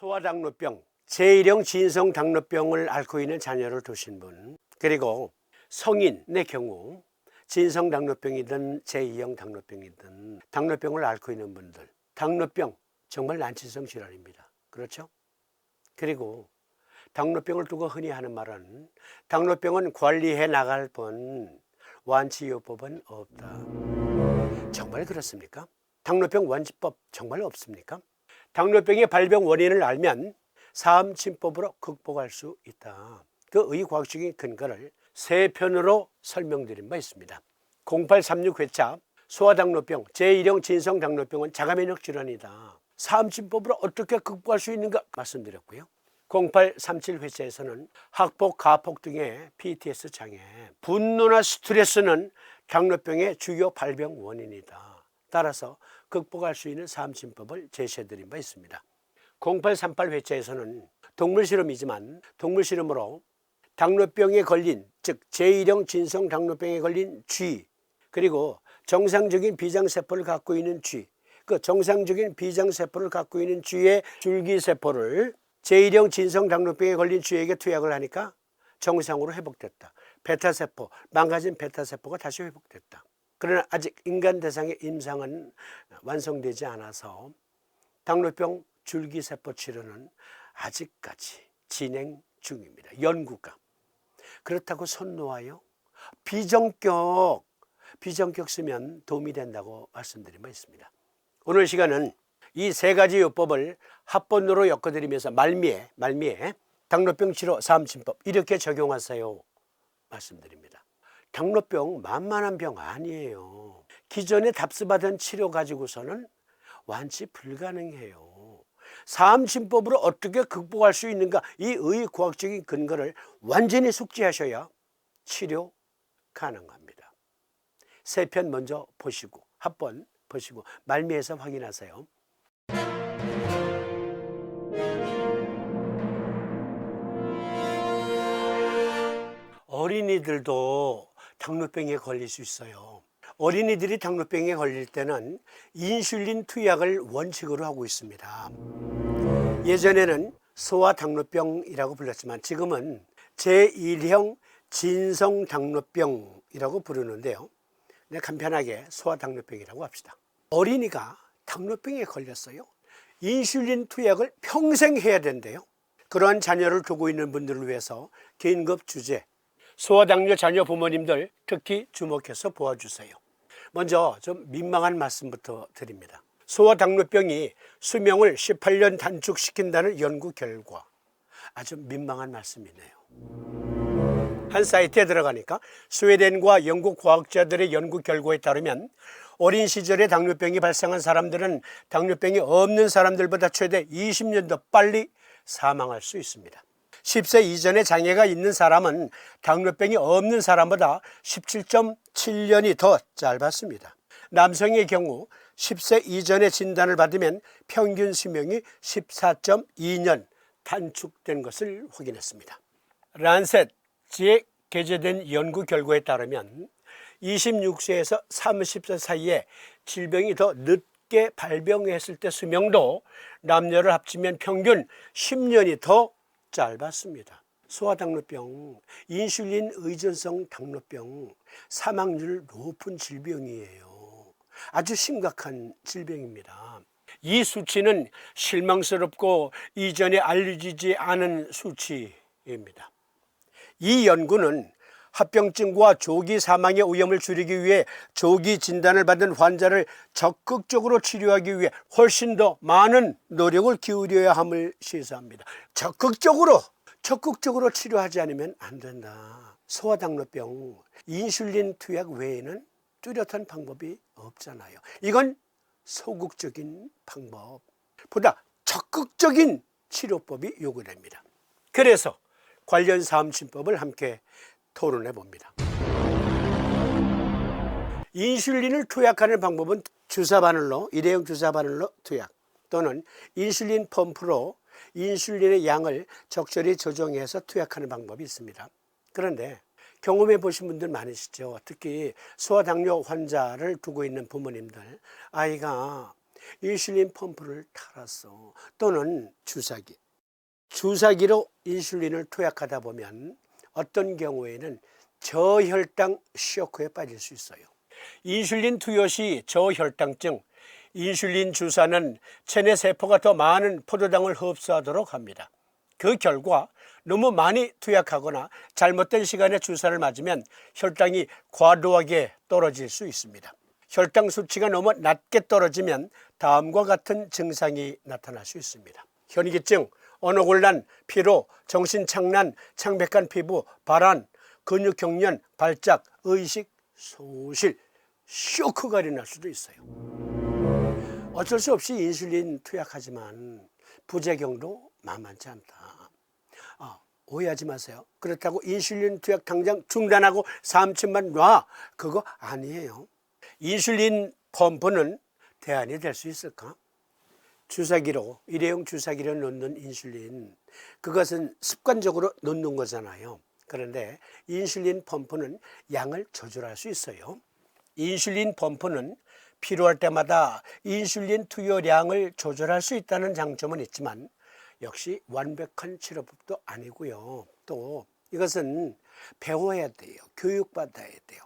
소아당뇨병, 제1형 진성당뇨병을 앓고 있는 자녀를 두신 분, 그리고 성인의 경우 진성당뇨병이든 제2형 당뇨병이든 당뇨병을 앓고 있는 분들, 당뇨병 정말 난치성 질환입니다. 그렇죠? 그리고 당뇨병을 두고 흔히 하는 말은 당뇨병은 관리해 나갈 뿐 완치요법은 없다. 정말 그렇습니까? 당뇨병 완치법 정말 없습니까? 당뇨병의 발병 원인을 알면 사암침법으로 극복할 수 있다. 그 의과학적인 근거를 세 편으로 설명드린 바 있습니다. 0836회차 소아당뇨병, 제1형 진성당뇨병은 자가면역 질환이다. 사암침법으로 어떻게 극복할 수 있는가 말씀드렸고요. 0837회차에서는 학폭, 가폭 등의 PTS 장애, 분노나 스트레스는 당뇨병의 주요 발병 원인이다. 따라서 극복할 수 있는 사암침법을 제시해드린 바 있습니다. 0838회차에서는 동물실험이지만 동물실험으로 당뇨병에 걸린, 즉 제1형 진성당뇨병에 걸린 쥐, 그리고 정상적인 비장세포를 갖고 있는 쥐, 그 정상적인 비장세포를 갖고 있는 쥐의 줄기세포를 제1형 진성당뇨병에 걸린 쥐에게 투약을 하니까 정상으로 회복됐다. 베타세포, 망가진 베타세포가 다시 회복됐다. 그러나 아직 인간 대상의 임상은 완성되지 않아서 당뇨병 줄기세포 치료는 아직까지 진행 중입니다. 연구가. 그렇다고 손 놓아요? 비정격 쓰면 도움이 된다고 말씀드린 바 있습니다. 오늘 시간은 이 세 가지 요법을 합본으로 엮어드리면서 말미에 당뇨병 치료 사암침법 이렇게 적용하세요 말씀드립니다. 당뇨병 만만한 병 아니에요. 기존에 답습하던 치료 가지고서는 완치 불가능해요. 사암침법으로 어떻게 극복할 수 있는가, 이 의과학적인 근거를 완전히 숙지하셔야 치료 가능합니다. 세 편 먼저 보시고 합본 보시고 말미에서 확인하세요. 어린이들도 당뇨병에 걸릴 수 있어요. 어린이들이 당뇨병에 걸릴 때는 인슐린 투약을 원칙으로 하고 있습니다. 예전에는 소아당뇨병이라고 불렀지만 지금은 제1형 진성당뇨병이라고 부르는데요. 간편하게 소아당뇨병이라고 합시다. 어린이가 당뇨병에 걸렸어요. 인슐린 투약을 평생 해야 된대요. 그러한 자녀를 두고 있는 분들을 위해서 긴급 주제, 소아당뇨 자녀 부모님들 특히 주목해서 보아주세요. 먼저 좀 민망한 말씀부터 드립니다. 소아당뇨병이 수명을 18년 단축시킨다는 연구 결과, 아주 민망한 말씀이네요. 한 사이트에 들어가니까 스웨덴과 영국 과학자들의 연구 결과에 따르면 어린 시절에 당뇨병이 발생한 사람들은 당뇨병이 없는 사람들보다 최대 20년 더 빨리 사망할 수 있습니다. 10세 이전에 장애가 있는 사람은 당뇨병이 없는 사람보다 17.7년이 더 짧았습니다. 남성의 경우 10세 이전에 진단을 받으면 평균 수명이 14.2년 단축된 것을 확인했습니다. 란셋지에 게재된 연구 결과에 따르면 26세에서 30세 사이에 질병이 더 늦게 발병했을 때 수명도 남녀를 합치면 평균 10년이 더 짧았습니다. 소아당뇨병, 인슐린 의존성 당뇨병, 사망률 높은 질병이에요. 아주 심각한 질병입니다. 이 수치는 실망스럽고 이전에 알려지지 않은 수치입니다. 이 연구는 합병증과 조기 사망의 위험을 줄이기 위해 조기 진단을 받은 환자를 적극적으로 치료하기 위해 훨씬 더 많은 노력을 기울여야 함을 시사합니다. 적극적으로 치료하지 않으면 안 된다. 소아당뇨병, 인슐린 투약 외에는 뚜렷한 방법이 없잖아요. 이건 소극적인 방법보다 적극적인 치료법이 요구됩니다. 그래서 관련 사암침법을 함께 토론해 봅니다. 인슐린을 투약하는 방법은 주사바늘로, 일회용 주사바늘로 투약 또는 인슐린 펌프로 인슐린의 양을 적절히 조정해서 투약하는 방법이 있습니다. 그런데 경험해 보신 분들 많으시죠. 특히 소아당뇨 환자를 두고 있는 부모님들, 아이가 인슐린 펌프를 달았어. 또는 주사기로 인슐린을 투약하다 보면 어떤 경우에는 저혈당 쇼크에 빠질 수 있어요. 인슐린 투여 시 저혈당증, 인슐린 주사는 체내 세포가 더 많은 포도당을 흡수하도록 합니다. 그 결과 너무 많이 투약하거나 잘못된 시간에 주사를 맞으면 혈당이 과도하게 떨어질 수 있습니다. 혈당 수치가 너무 낮게 떨어지면 다음과 같은 증상이 나타날 수 있습니다. 현기증, 언어곤란, 피로, 정신착란, 창백한 피부, 발한, 근육경련, 발작, 의식, 소실, 쇼크가 일어날 수도 있어요. 어쩔 수 없이 인슐린 투약하지만 부작용도 만만치 않다. 오해하지 마세요. 그렇다고 인슐린 투약 당장 중단하고 삼천만 놔, 그거 아니에요. 인슐린 펌프는 대안이 될 수 있을까? 주사기로, 일회용 주사기로 넣는 인슐린, 그것은 습관적으로 넣는 거잖아요. 그런데 인슐린 펌프는 양을 조절할 수 있어요. 인슐린 펌프는 필요할 때마다 인슐린 투여량을 조절할 수 있다는 장점은 있지만 역시 완벽한 치료법도 아니고요. 또 이것은 배워야 돼요. 교육받아야 돼요.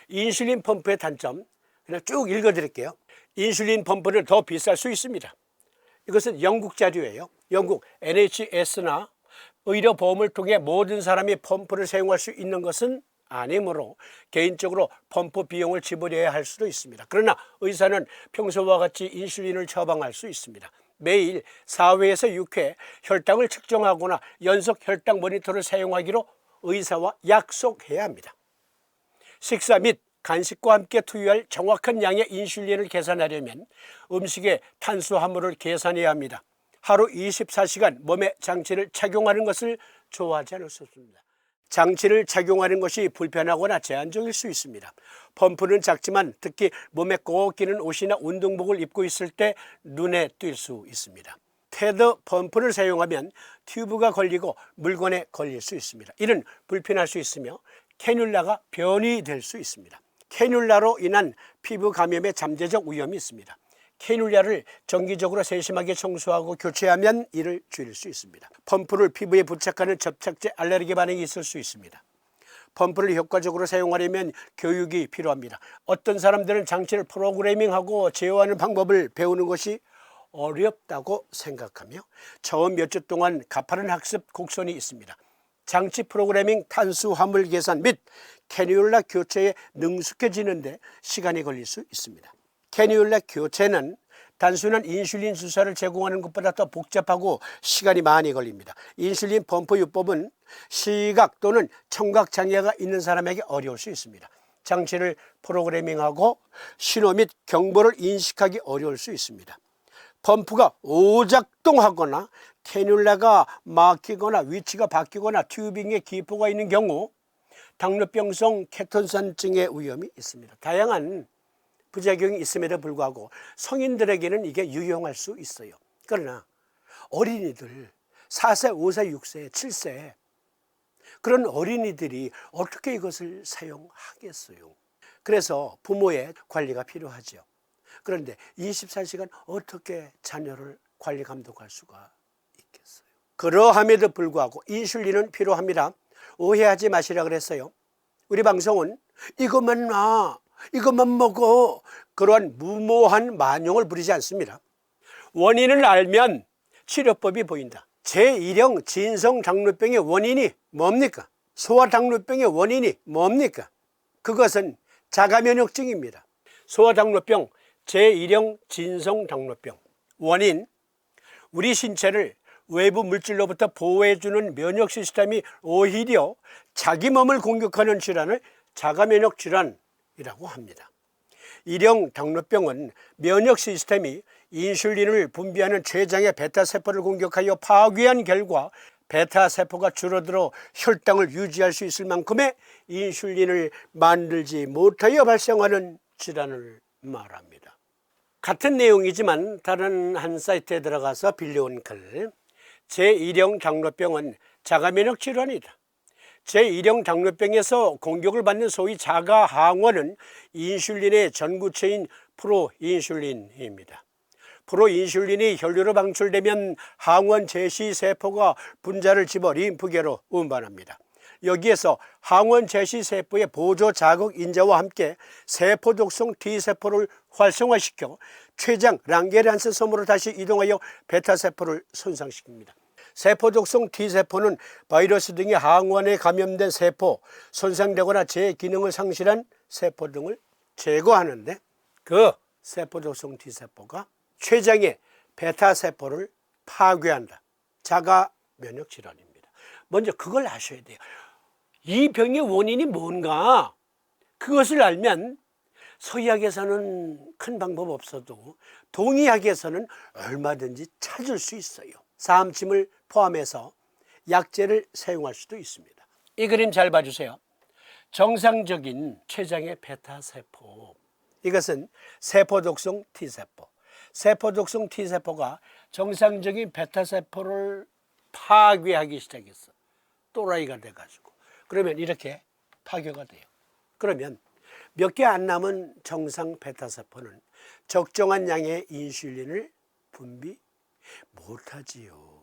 인슐린 펌프의 단점, 그냥 쭉 읽어드릴게요. 인슐린 펌프는 더 비쌀 수 있습니다. 이것은 영국 자료예요. 영국 NHS나 의료보험을 통해 모든 사람이 펌프를 사용할 수 있는 것은 아니므로 개인적으로 펌프 비용을 지불해야 할 수도 있습니다. 그러나 의사는 평소와 같이 인슐린을 처방할 수 있습니다. 매일 4회에서 6회 혈당을 측정하거나 연속 혈당 모니터를 사용하기로 의사와 약속해야 합니다. 식사 및 간식과 함께 투여할 정확한 양의 인슐린을 계산하려면 음식의 탄수화물을 계산해야 합니다. 하루 24시간 몸에 장치를 착용하는 것을 좋아하지 않을 수 없습니다. 장치를 착용하는 것이 불편하거나 제한적일 수 있습니다. 펌프는 작지만 특히 몸에 꼭 끼는 옷이나 운동복을 입고 있을 때 눈에 띌 수 있습니다. 테더 펌프를 사용하면 튜브가 걸리고 물건에 걸릴 수 있습니다. 이는 불편할 수 있으며 캐뉼라가 변이 될 수 있습니다. 캐뉼라로 인한 피부 감염의 잠재적 위험이 있습니다. 캐뉼라를 정기적으로 세심하게 청소하고 교체하면 이를 줄일 수 있습니다. 펌프를 피부에 부착하는 접착제 알레르기 반응이 있을 수 있습니다. 펌프를 효과적으로 사용하려면 교육이 필요합니다. 어떤 사람들은 장치를 프로그래밍하고 제어하는 방법을 배우는 것이 어렵다고 생각하며 처음 몇 주 동안 가파른 학습 곡선이 있습니다. 장치 프로그래밍, 탄수화물 계산 및 캐뉼라 교체에 능숙해지는데 시간이 걸릴 수 있습니다. 캐뉼라 교체는 단순한 인슐린 주사를 제공하는 것보다 더 복잡하고 시간이 많이 걸립니다. 인슐린 펌프 요법은 시각 또는 청각 장애가 있는 사람에게 어려울 수 있습니다. 장치를 프로그래밍하고 신호 및 경보를 인식하기 어려울 수 있습니다. 펌프가 오작동하거나 캐뉼라가 막히거나 위치가 바뀌거나 튜빙에 기포가 있는 경우 당뇨병성 케톤산증의 위험이 있습니다. 다양한 부작용이 있음에도 불구하고 성인들에게는 이게 유용할 수 있어요. 그러나 어린이들 4세, 5세, 6세, 7세 그런 어린이들이 어떻게 이것을 사용하겠어요? 그래서 부모의 관리가 필요하죠. 그런데 24시간 어떻게 자녀를 관리 감독할 수가 있겠어요? 그러함에도 불구하고 인슐린은 필요합니다. 오해하지 마시라 그랬어요. 우리 방송은 이것만 놔, 이것만 먹어, 그러한 무모한 만용을 부리지 않습니다. 원인을 알면 치료법이 보인다. 제1형 진성당뇨병의 원인이 뭡니까? 소아당뇨병의 원인이 뭡니까? 그것은 자가면역증입니다. 소아당뇨병 제1형 진성당뇨병 원인, 우리 신체를 외부 물질로부터 보호해주는 면역 시스템이 오히려 자기 몸을 공격하는 질환을 자가면역 질환이라고 합니다. 1형 당뇨병은 면역 시스템이 인슐린을 분비하는 췌장의 베타세포를 공격하여 파괴한 결과 베타세포가 줄어들어 혈당을 유지할 수 있을 만큼의 인슐린을 만들지 못하여 발생하는 질환을 말합니다. 같은 내용이지만 다른 한 사이트에 들어가서 빌려온 글, 제1형 당뇨병은 자가면역 질환이다. 제1형 당뇨병에서 공격을 받는 소위 자가항원은 인슐린의 전구체인 프로인슐린입니다. 프로인슐린이 혈류로 방출되면 항원 제시 세포가 분자를 집어 림프계로 운반합니다. 여기에서 항원 제시 세포의 보조 자극 인자와 함께 세포 독성 T세포를 활성화시켜 췌장 랑게란스 섬으로 다시 이동하여 베타세포를 손상시킵니다. 세포 독성 T세포는 바이러스 등의 항원에 감염된 세포, 손상되거나 제 기능을 상실한 세포 등을 제거하는데, 그 세포 독성 T세포가 췌장의 베타세포를 파괴한다. 자가 면역 질환입니다. 먼저 그걸 아셔야 돼요. 이 병의 원인이 뭔가, 그것을 알면 서의학에서는 큰 방법 없어도 동의학에서는 얼마든지 찾을 수 있어요. 사암침을 포함해서 약제를 사용할 수도 있습니다. 이 그림 잘 봐주세요. 정상적인 췌장의 베타세포, 이것은 세포독성 T세포. 세포독성 T세포가 정상적인 베타세포를 파괴하기 시작했어. 또라이가 돼가지고. 그러면 이렇게 파괴가 돼요. 그러면 몇 개 안 남은 정상 베타세포는 적정한 양의 인슐린을 분비 못하지요.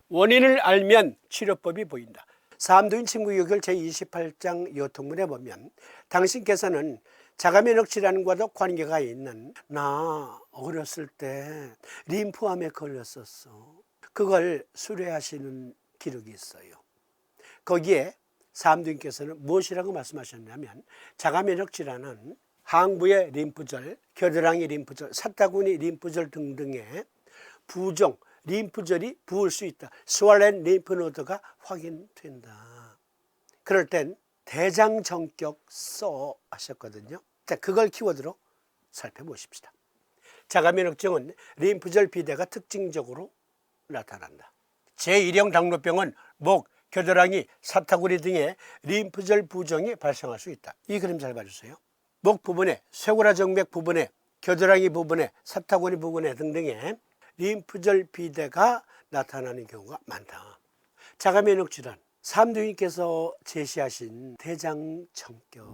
원인을 알면 치료법이 보인다. 사암도인 친구교육 제28장 요통문에 보면 당신께서는 자가면역 질환과도 관계가 있는, 나 어렸을 때 림프암에 걸렸었어, 그걸 수료하시는 기록이 있어요. 거기에 사암도인께서는 무엇이라고 말씀하셨냐면, 자가면역 질환은 항부의 림프절, 겨드랑이 림프절, 사타구니 림프절 등등의 부종, 림프절이 부을 수 있다. 스왈렌 림프노드가 확인된다. 그럴 땐 대장정격 써 하셨거든요. 자, 그걸 키워드로 살펴보십시다. 자가면역증은 림프절 비대가 특징적으로 나타난다. 제1형 당뇨병은 목, 겨드랑이, 사타구니 등의 림프절 부종이 발생할 수 있다. 이 그림 잘 봐주세요. 목 부분에, 쇄골화 정맥 부분에, 겨드랑이 부분에, 사타구니 부분에 등등의 림프절 비대가 나타나는 경우가 많다. 자가면역 질환, 사암도인께서 제시하신 대장정격,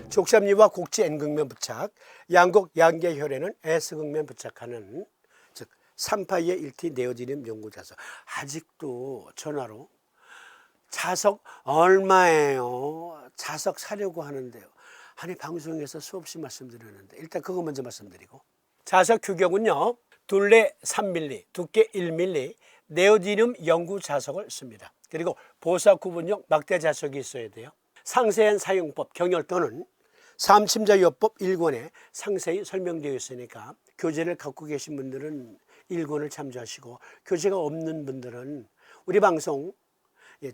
족삼리와 곡지 N극면 부착, 양곡 양계혈에는 S극면 부착하는, 즉 3파의 1T 네오디듐 연고자석. 아직도 전화로 자석 얼마예요? 자석 사려고 하는데요. 아니, 방송에서 수없이 말씀드렸는데 일단 그거 먼저 말씀드리고, 자석 규격은요, 둘레 3mm, 두께 1mm 네오디듐 연구 자석을 씁니다. 그리고 보사 구분용 막대 자석이 있어야 돼요. 상세한 사용법, 경열 또는 사암침자요법 1권에 상세히 설명되어 있으니까 교재를 갖고 계신 분들은 1권을 참조하시고, 교재가 없는 분들은 우리 방송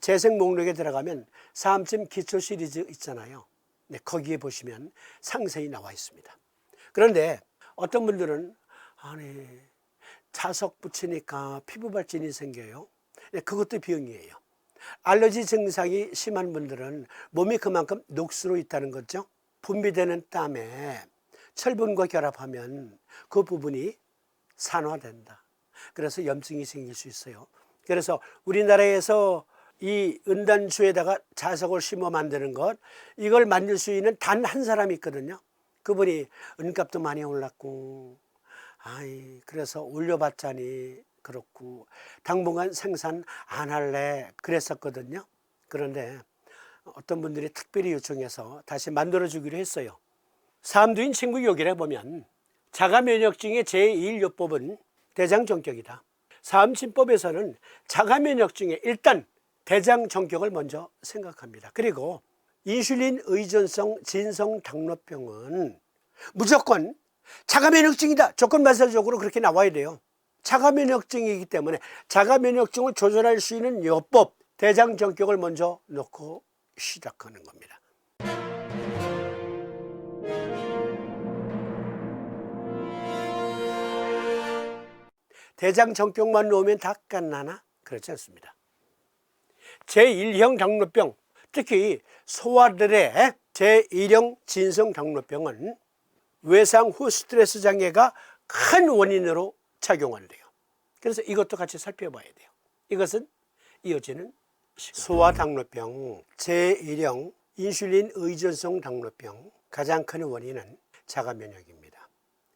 재생 목록에 들어가면 사암침 기초 시리즈 있잖아요. 네, 거기에 보시면 상세히 나와 있습니다. 그런데 어떤 분들은 아니, 자석 붙이니까 피부 발진이 생겨요. 네, 그것도 병이에요. 알러지 증상이 심한 분들은 몸이 그만큼 녹수로 있다는 거죠. 분비되는 땀에 철분과 결합하면 그 부분이 산화된다. 그래서 염증이 생길 수 있어요. 그래서 우리나라에서 이 은단추에다가 자석을 심어 만드는 것, 이걸 만들 수 있는 단 한 사람이 있거든요. 그분이 은값도 많이 올랐고, 그래서 올려봤자니 그렇고 당분간 생산 안 할래 그랬었거든요. 그런데 어떤 분들이 특별히 요청해서 다시 만들어주기로 했어요. 사암도인 친구 요길에 보면 자가면역증의 제1요법은 대장정격이다. 사암침법에서는 자가면역증의 일단 대장정격을 먼저 생각합니다. 그리고 인슐린 의존성 진성 당뇨병은 무조건 자가면역증이다, 조건반사적으로 그렇게 나와야 돼요. 자가면역증이기 때문에 자가면역증을 조절할 수 있는 요법, 대장정격을 먼저 놓고 시작하는 겁니다. 대장정격만 놓으면 다 끝나나? 그렇지 않습니다. 제1형 당뇨병, 특히 소아들의 제1형 진성 당뇨병은 외상 후 스트레스 장애가 큰 원인으로 작용한대요. 그래서 이것도 같이 살펴봐야 돼요. 이것은 이어지는 시간. 소아당뇨병 제1형 인슐린 의존성 당뇨병 가장 큰 원인은 자가 면역입니다.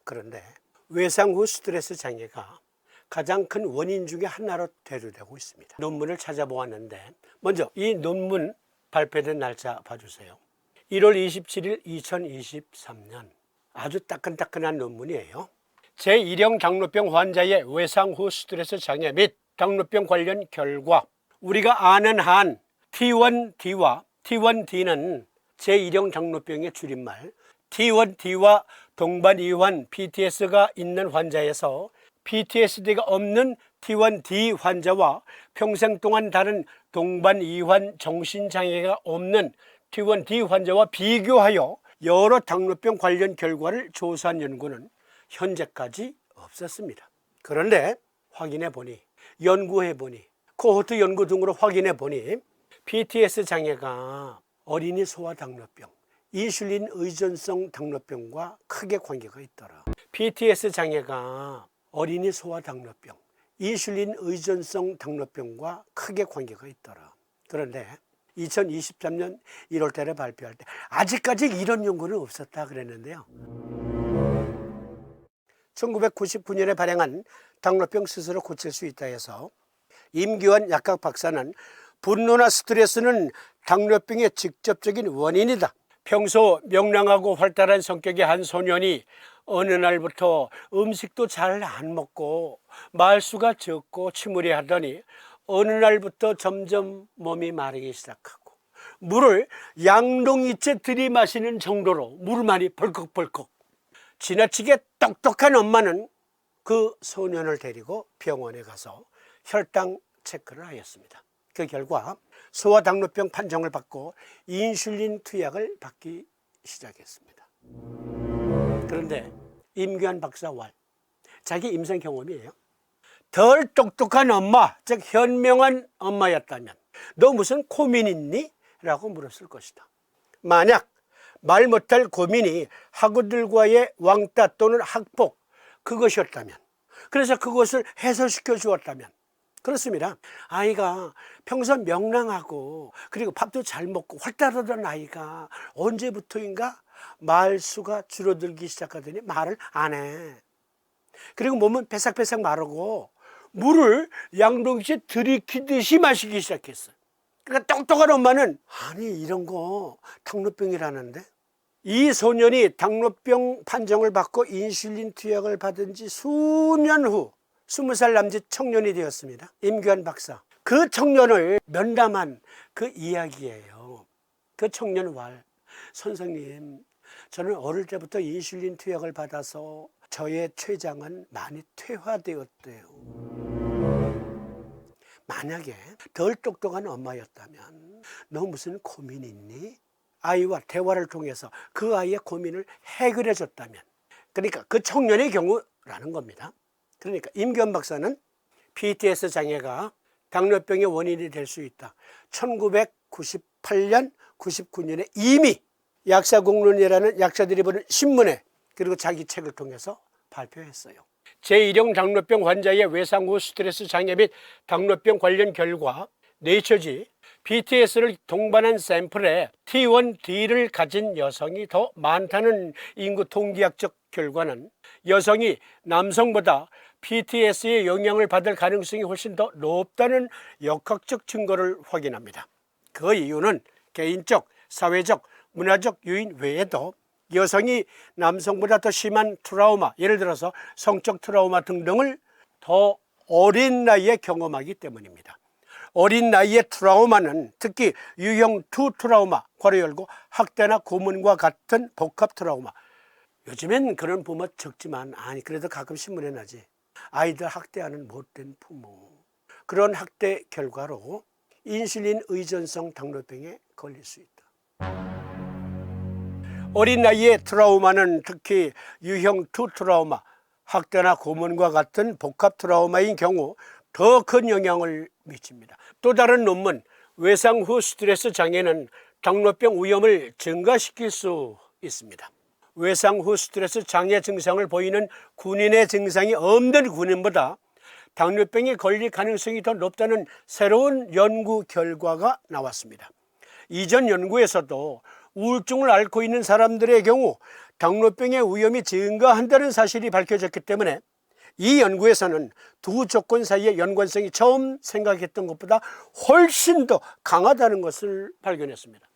그런데 외상 후 스트레스 장애가 가장 큰 원인 중에 하나로 대두되고 있습니다. 논문을 찾아보았는데 먼저 이 논문 발표된 날짜 봐주세요. 1월 27일 2023년 아주 따끈따끈한 논문이에요. 제1형 당뇨병 환자의 외상 후 스트레스 장애 및 당뇨병 관련 결과. 우리가 아는 한 T1D와 T1D는 제1형 당뇨병의 줄임말, T1D와 동반 이환 PTS가 있는 환자에서 PTSD가 없는 T1D 환자와 평생 동안 다른 동반 이환 정신장애가 없는 T1D 환자와 비교하여 여러 당뇨병 관련 결과를 조사한 연구는 현재까지 없었습니다. 그런데 확인해 보니, 연구해 보니, 코호트 연구 등으로 확인해 보니 PTS 장애가 어린이 소아당뇨병, 인슐린 의존성 당뇨병과 크게 관계가 있더라. PTS 장애가 어린이 소아당뇨병, 인슐린 의존성 당뇨병과 크게 관계가 있더라. 그런데 2023년 1월 달에 발표할 때 아직까지 이런 연구는 없었다 그랬는데요. 1999년에 발행한 당뇨병 스스로 고칠 수 있다 해서 임규환 약학 박사는 분노나 스트레스는 당뇨병의 직접적인 원인이다. 평소 명랑하고 활달한 성격의 한 소년이 어느 날부터 음식도 잘 안 먹고 말수가 적고 침울해하더니 어느 날부터 점점 몸이 마르기 시작하고 물을 양동이째 들이마시는 정도로 물만이 벌컥벌컥. 지나치게 똑똑한 엄마는 그 소년을 데리고 병원에 가서 혈당 체크를 하였습니다. 그 결과 소아당뇨병 판정을 받고 인슐린 투약을 받기 시작했습니다. 그런데 임규환 박사 왈, 자기 임상 경험이에요. 덜 똑똑한 엄마, 즉 현명한 엄마였다면 너 무슨 고민 있니? 라고 물었을 것이다. 만약 말 못할 고민이 학우들과의 왕따 또는 학폭, 그것이었다면, 그래서 그것을 해소시켜 주었다면, 그렇습니다. 아이가 평소 명랑하고 그리고 밥도 잘 먹고 활달하던 아이가 언제부터인가 말수가 줄어들기 시작하더니 말을 안 해. 그리고 몸은 배삭배삭 마르고 물을 양동이째 들이키듯이 마시기 시작했어요. 그러니까 똑똑한 엄마는 아니 이런 거 당뇨병이라는데. 이 소년이 당뇨병 판정을 받고 인슐린 투약을 받은 지 수년 후 20살 남짓 청년이 되었습니다. 임규환 박사. 그 청년을 면담한 그 이야기예요. 그 청년 왈, 선생님, 저는 어릴 때부터 인슐린 투약을 받아서 저의 췌장은 많이 퇴화되었대요. 만약에 덜 똑똑한 엄마였다면 너 무슨 고민 있니? 아이와 대화를 통해서 그 아이의 고민을 해결해 줬다면, 그러니까 그 청년의 경우라는 겁니다. 그러니까 임규환 박사는 PTS 장애가 당뇨병의 원인이 될 수 있다. 1998년, 99년에 이미 약사공론이라는 약사들이 보는 신문에 그리고 자기 책을 통해서 발표했어요. 제1형 당뇨병 환자의 외상 후 스트레스 장애 및 당뇨병 관련 결과, 네이처지 PTS를 동반한 샘플에 T1D를 가진 여성이 더 많다는 인구 통계학적 결과는 여성이 남성보다 PTS의 영향을 받을 가능성이 훨씬 더 높다는 역학적 증거를 확인합니다. 그 이유는 개인적, 사회적, 문화적 요인 외에도 여성이 남성보다 더 심한 트라우마, 예를 들어서 성적 트라우마 등등을 더 어린 나이에 경험하기 때문입니다. 어린 나이의 트라우마는 특히 유형 2 트라우마, 괄호 열고 학대나 고문과 같은 복합 트라우마. 요즘엔 그런 부모 적지만 아니 그래도 가끔 신문에 나지. 아이들 학대하는 못된 부모. 그런 학대 결과로 인슐린 의존성 당뇨병에 걸릴 수 있다. 어린 나이의 트라우마는 특히 유형 2 트라우마, 학대나 고문과 같은 복합 트라우마인 경우 더 큰 영향을 미칩니다. 또 다른 논문, 외상 후 스트레스 장애는 당뇨병 위험을 증가시킬 수 있습니다. 외상 후 스트레스 장애 증상을 보이는 군인의 증상이 없는 군인보다 당뇨병에 걸릴 가능성이 더 높다는 새로운 연구 결과가 나왔습니다. 이전 연구에서도 우울증을 앓고 있는 사람들의 경우 당뇨병의 위험이 증가한다는 사실이 밝혀졌기 때문에 이 연구에서는 두 조건 사이의 연관성이 처음 생각했던 것보다 훨씬 더 강하다는 것을 발견했습니다.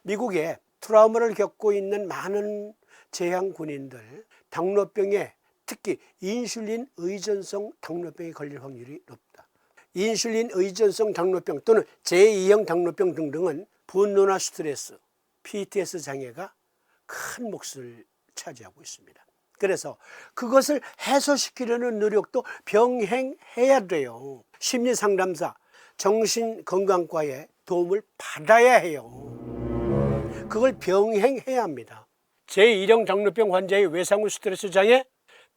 미국에 트라우마를 겪고 있는 많은 재향 군인들, 당뇨병에 특히 인슐린 의존성 당뇨병에 걸릴 확률이 높다. 인슐린 의존성 당뇨병 또는 제2형 당뇨병 등등은 분노나 스트레스, PTS 장애가 큰 몫을 차지하고 있습니다. 그래서 그것을 해소시키려는 노력도 병행해야 돼요. 심리상담사, 정신건강과의 도움을 받아야 해요. 그걸 병행해야 합니다. 제1형 당뇨병 환자의 외상후 스트레스 장애,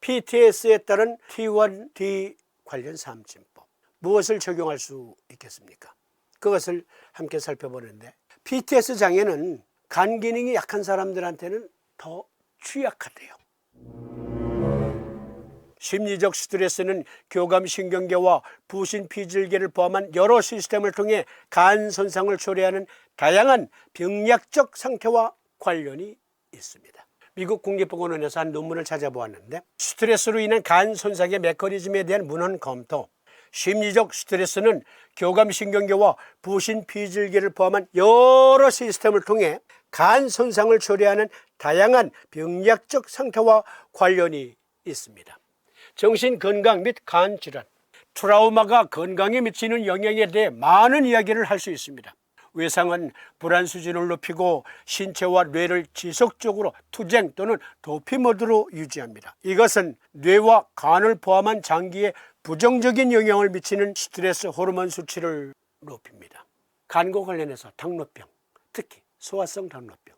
PTS에 따른 T1D 관련 삼진법, 무엇을 적용할 수 있겠습니까? 그것을 함께 살펴보는데, PTS 장애는 간 기능이 약한 사람들한테는 더 취약하대요. 심리적 스트레스는 교감신경계와 부신피질계를 포함한 여러 시스템을 통해 간 손상을 초래하는 다양한 병리학적 상태와 관련이 있습니다. 미국 국립보건원에서 한 논문을 찾아보았는데, 스트레스로 인한 간 손상의 메커니즘에 대한 문헌 검토, 심리적 스트레스는 교감신경계와 부신피질계를 포함한 여러 시스템을 통해 간 손상을 초래하는 다양한 병리학적 상태와 관련이 있습니다. 정신건강 및 간질환, 트라우마가 건강에 미치는 영향에 대해 많은 이야기를 할 수 있습니다. 외상은 불안 수준을 높이고 신체와 뇌를 지속적으로 투쟁 또는 도피 모드로 유지합니다. 이것은 뇌와 간을 포함한 장기에 부정적인 영향을 미치는 스트레스 호르몬 수치를 높입니다. 간과 관련해서 당뇨병, 특히 소화성 당뇨병,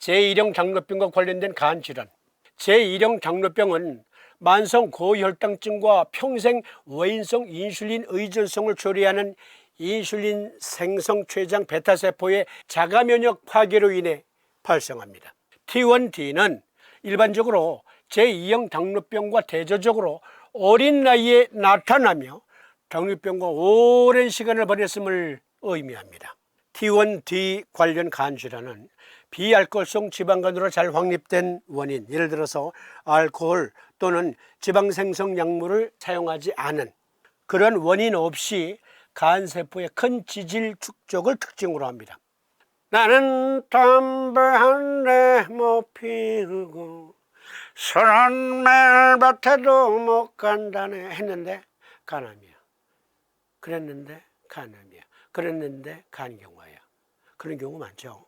제1형 당뇨병과 관련된 간질환, 제1형 당뇨병은 만성 고혈당증과 평생 원인성 인슐린 의존성을 초래하는 인슐린 생성 췌장 베타세포의 자가면역 파괴로 인해 발생합니다. T1D는 일반적으로 제2형 당뇨병과 대조적으로 어린 나이에 나타나며 당뇨병과 오랜 시간을 보냈음을 의미합니다. T1D 관련 간질환은 비알코올성 지방간으로 잘 확립된 원인, 예를 들어서 알코올 또는 지방생성 약물을 사용하지 않은 그런 원인 없이 간세포의 큰 지질 축적을 특징으로 합니다. 나는 담배 한 대 못 피우고 선한 멜밭에도 못 간다네 했는데 간암이야. 그랬는데 간암이야. 그랬는데 간경화야. 그런 경우 많죠.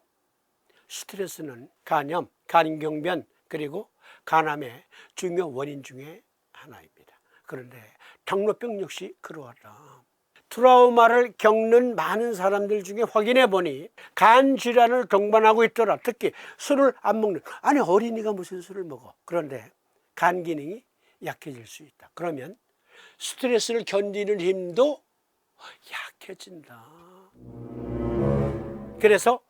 스트레스는 간염, 간경변 그리고 간암의 중요 원인 중에 하나입니다. 그런데 당뇨병 역시 그러하다. 트라우마를 겪는 많은 사람들 중에 확인해 보니 간 질환을 동반하고 있더라. 특히 술을 안 먹는, 아니 어린이가 무슨 술을 먹어. 그런데 간 기능이 약해질 수 있다. 그러면 스트레스를 견디는 힘도 약해진다. 그래서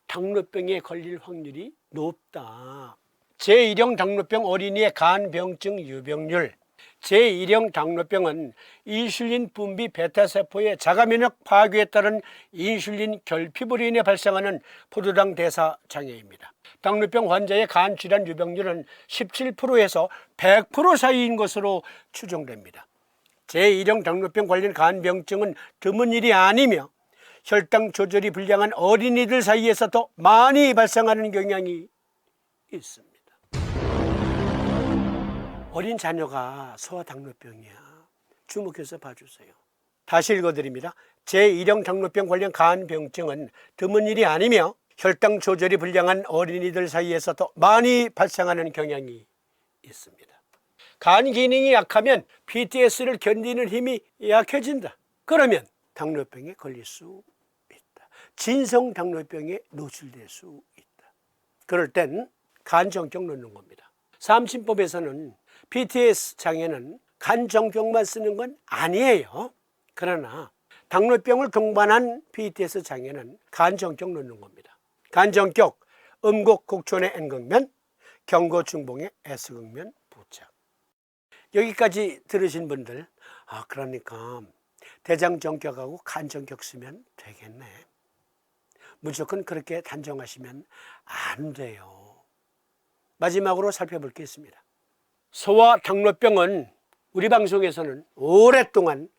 당뇨병에 걸릴 확률이 높다. 제1형 당뇨병 어린이의 간병증 유병률. 제1형 당뇨병은 인슐린 분비 베타세포의 자가면역 파괴에 따른 인슐린 결핍으로 인해 발생하는 포도당 대사 장애입니다. 당뇨병 환자의 간질환 유병률은 17%에서 100% 사이인 것으로 추정됩니다. 제1형 당뇨병 관련 간병증은 드문 일이 아니며 혈당 조절이 불량한 어린이들 사이에서 더 많이 발생하는 경향이 있습니다. 어린 자녀가 소아당뇨병이야. 주목해서 봐주세요. 다시 읽어드립니다. 제1형 당뇨병 관련 간병증은 드문 일이 아니며 혈당 조절이 불량한 어린이들 사이에서 더 많이 발생하는 경향이 있습니다. 간 기능이 약하면 PTS를 견디는 힘이 약해진다. 그러면 당뇨병에 걸릴 수 있다. 진성 당뇨병에 노출될 수 있다. 그럴 땐 간정격 넣는 겁니다. 삼진법에서는 PTS 장애는 간정격만 쓰는 건 아니에요. 그러나 당뇨병을 동반한 PTS 장애는 간정격 넣는 겁니다. 간정격, 음곡 곡촌의 N극면, 경고중봉의 S극면 부착. 여기까지 들으신 분들, 그러니까 대장정격하고 간정격 쓰면 되겠네. 무조건 그렇게 단정하시면 안 돼요. 마지막으로 살펴볼 게 있습니다. 소아 당뇨병은 우리 방송에서는 오랫동안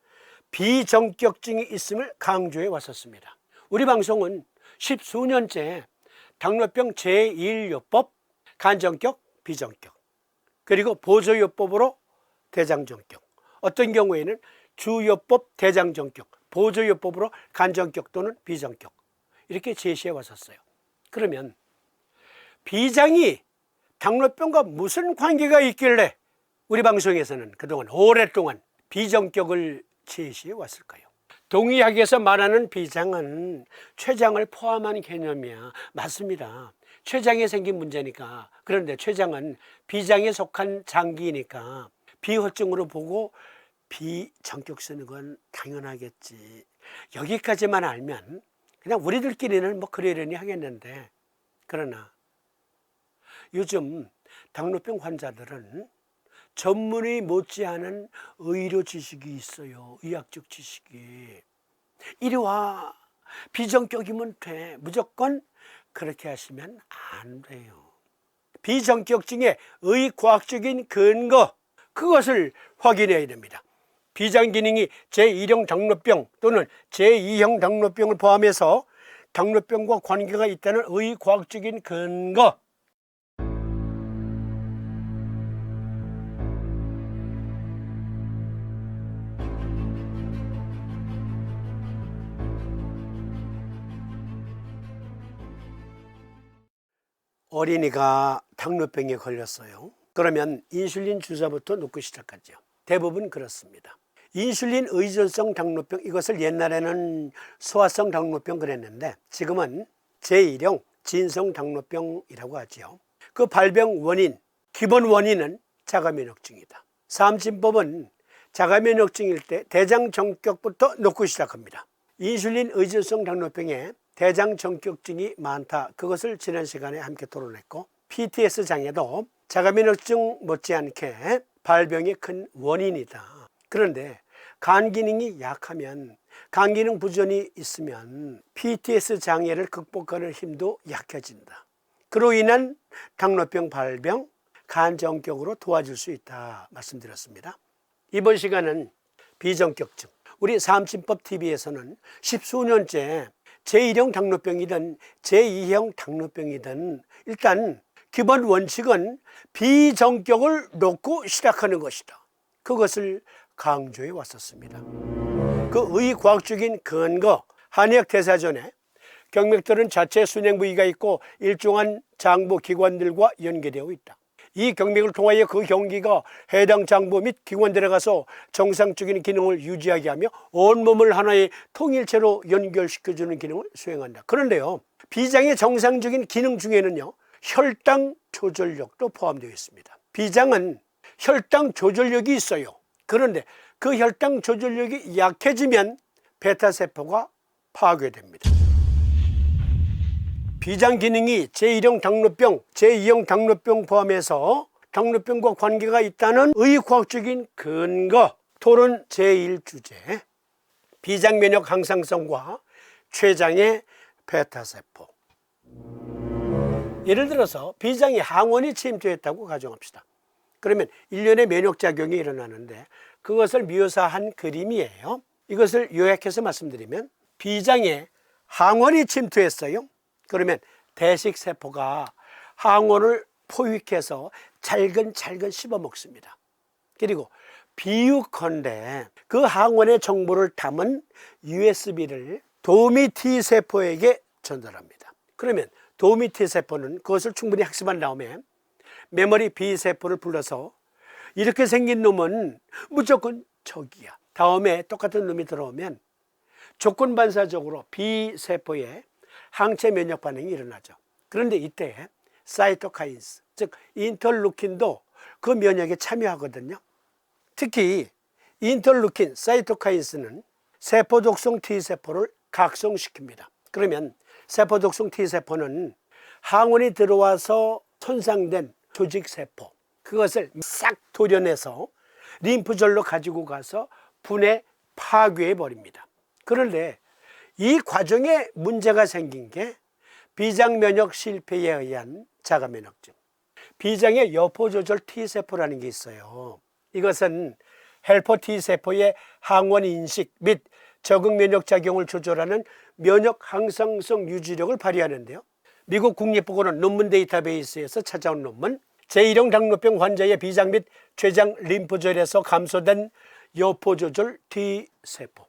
비전격증이 있음을 강조해 왔었습니다. 우리 방송은 십수년째 당뇨병 제1요법, 간전격, 비전격, 그리고 보조요법으로 대장전격, 어떤 경우에는 주요법 대장전격, 보조요법으로 간전격 또는 비전격, 이렇게 제시해 왔었어요. 그러면 비장이 당뇨병과 무슨 관계가 있길래 우리 방송에서는 그동안 오랫동안 비전격을 제시해 왔을까요? 동의학에서 말하는 비장은 췌장을 포함한 개념이야. 맞습니다. 췌장에 생긴 문제니까. 그런데 췌장은 비장에 속한 장기이니까 비호증으로 보고 비전격 쓰는 건 당연하겠지. 여기까지만 알면 그냥 우리들끼리는 뭐 그러려니 하겠는데, 그러나 요즘 당뇨병 환자들은 전문의 못지않은 의료 지식이 있어요. 의학적 지식이. 이리 와, 비전격이면 돼. 무조건 그렇게 하시면 안 돼요. 비전격증의 의과학적인 근거, 그것을 확인해야 됩니다. 비장 기능이 제1형 당뇨병 또는 제2형 당뇨병을 포함해서 당뇨병과 관계가 있다는 의과학적인 근거, 어린이가 당뇨병에 걸렸어요. 그러면 인슐린 주사부터 놓고 시작하죠. 대부분 그렇습니다. 인슐린 의존성 당뇨병, 이것을 옛날에는 소아성 당뇨병 그랬는데 지금은 제1형 진성 당뇨병이라고 하죠. 그 발병 원인, 기본 원인은 자가면역증이다. 삼진법은 자가면역증일 때 대장전격부터 놓고 시작합니다. 인슐린 의존성 당뇨병에 대장전격증이 많다, 그것을 지난 시간에 함께 토론했고, PTS 장애도 자가면역증 못지않게 발병의 큰 원인이다. 그런데 간 기능이 약하면, 간 기능 부전이 있으면 PTS 장애를 극복하는 힘도 약해진다. 그로 인한 당뇨병 발병, 간전격으로 도와줄 수 있다 말씀드렸습니다. 이번 시간은 비전격증, 우리 삼진법 TV에서는 십수년째 제1형 당뇨병이든 제2형 당뇨병이든 일단 기본 원칙은 비전격을 놓고 시작하는 것이다, 그것을 강조해 왔었습니다. 그 의과학적인 근거, 한의학 대사전에 경맥들은 자체 순행 부위가 있고 일정한 장부 기관들과 연계되어 있다. 이 경맥을 통하여 그 경기가 해당 장부 및 기관들에 가서 정상적인 기능을 유지하게 하며 온몸을 하나의 통일체로 연결시켜주는 기능을 수행한다. 그런데요, 비장의 정상적인 기능 중에는요, 혈당 조절력도 포함되어 있습니다. 비장은 혈당 조절력이 있어요. 그런데 그 혈당 조절력이 약해지면 베타세포가 파괴됩니다. 비장 기능이 제1형 당뇨병, 제2형 당뇨병 포함해서 당뇨병과 관계가 있다는 의과학적인 근거, 토론 제1주제, 비장 면역 항상성과 췌장의 베타세포. 예를 들어서 비장에 항원이 침투했다고 가정합시다. 그러면 일련의 면역작용이 일어나는데 그것을 묘사한 그림이에요. 이것을 요약해서 말씀드리면, 비장에 항원이 침투했어요. 그러면 대식세포가 항원을 포획해서 잘근잘근 씹어먹습니다. 그리고 비유컨대 그 항원의 정보를 담은 USB를 도미 T세포에게 전달합니다. 그러면 도미 T세포는 그것을 충분히 학습한 다음에 메모리 B세포를 불러서 이렇게 생긴 놈은 무조건 적이야, 다음에 똑같은 놈이 들어오면 조건반사적으로 B세포에 항체 면역 반응이 일어나죠. 그런데 이때 사이토카인스, 즉 인터루킨도 그 면역에 참여하거든요. 특히 인터루킨, 사이토카인스는 세포독성 T세포를 각성시킵니다. 그러면 세포독성 T세포는 항원이 들어와서 손상된 조직세포, 그것을 싹 도려내서 림프절로 가지고 가서 분해 파괴해 버립니다. 그런데 이 과정에 문제가 생긴 게 비장면역 실패에 의한 자가면역증. 비장의 여포 조절 T세포라는 게 있어요. 이것은 헬퍼 T세포의 항원 인식 및 적응 면역 작용을 조절하는 면역 항상성 유지력을 발휘하는데요. 미국 국립보건원 논문 데이터베이스에서 찾아온 논문, 제1형 당뇨병 환자의 비장 및 췌장 림프절에서 감소된 여포 조절 T세포.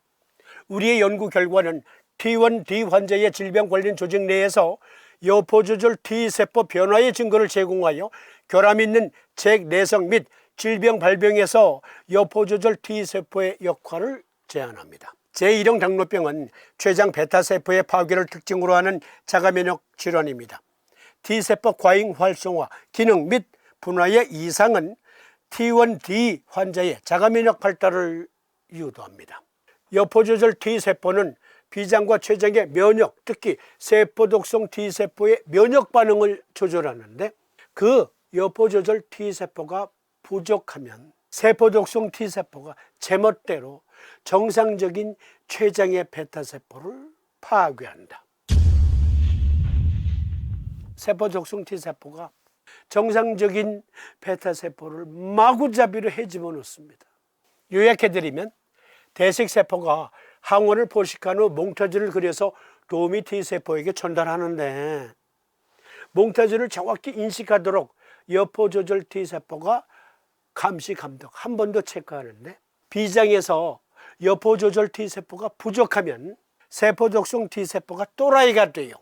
우리의 연구 결과는 T1D 환자의 질병 관련 조직 내에서 여포 조절 T세포 변화의 증거를 제공하여 결함 있는 잭내성 및 질병 발병에서 여포 조절 T세포의 역할을 제한합니다. 제1형 당뇨병은 췌장 베타세포의 파괴를 특징으로 하는 자가면역 질환입니다. T세포 과잉 활성화, 기능 및 분화의 이상은 T1D 환자의 자가면역 발달을 유도합니다. 여포 조절 T세포는 비장과 췌장의 면역, 특히 세포독성 T세포의 면역 반응을 조절하는데 그 여포 조절 T세포가 부족하면 세포독성 T세포가 제멋대로 정상적인 췌장의 베타세포를 파괴한다. 세포독성 T세포가 정상적인 베타세포를 마구잡이로 헤집어 놓습니다. 요약해드리면 대식세포가 항원을 포식한 후 몽타주를 그려서 도미 T세포에게 전달하는데 몽타주를 정확히 인식하도록 여포 조절 T세포가 감시 감독 한 번 더 체크하는데 비장에서 여포 조절 T세포가 부족하면 세포독성 T세포가 또라이가 돼요.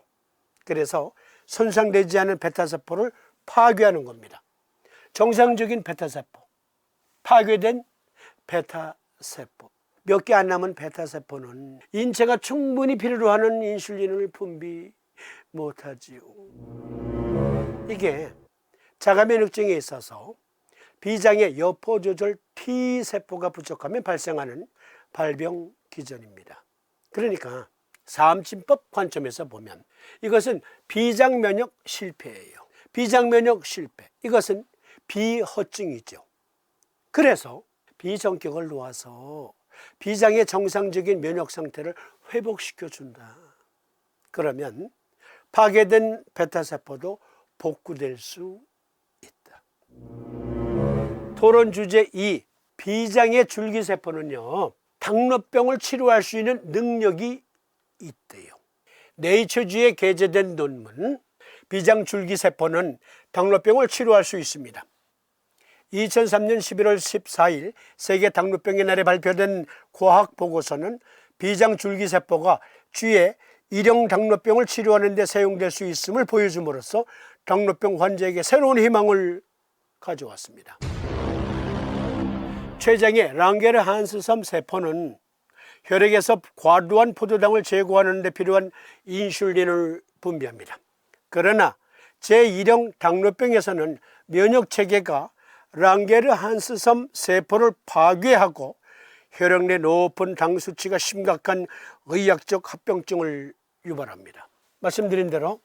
그래서 손상되지 않은 베타세포를 파괴하는 겁니다. 정상적인 베타세포, 파괴된 베타세포, 몇 개 안 남은 베타세포는 인체가 충분히 필요로 하는 인슐린을 분비 못하지요. 이게 자가면역증에 있어서 비장의 여포 조절 T세포가 부족하면 발생하는 발병 기전입니다. 그러니까 사암진법 관점에서 보면 이것은 비장면역 실패예요. 비장면역 실패, 이것은 비허증이죠. 그래서 비정격을 놓아서 비장의 정상적인 면역 상태를 회복시켜준다. 그러면 파괴된 베타세포도 복구될 수 있다. 토론 주제 2. 비장의 줄기세포는요, 당뇨병을 치료할 수 있는 능력이 있대요. 네이처지에 게재된 논문, 비장 줄기세포는 당뇨병을 치료할 수 있습니다. 2003년 11월 14일 세계 당뇨병의 날에 발표된 과학 보고서는 비장 줄기세포가 쥐의 1형 당뇨병을 치료하는 데 사용될 수 있음을 보여줌으로써 당뇨병 환자에게 새로운 희망을 가져왔습니다. 췌장의 랑게르한스섬 세포는 혈액에서 과도한 포도당을 제거하는 데 필요한 인슐린을 분비합니다. 그러나 제1형 당뇨병에서는 면역체계가 랑게르한스섬 세포를 파괴하고 혈액 내 높은 당 수치가 심각한 의학적 합병증을 유발합니다. 말씀드린 대로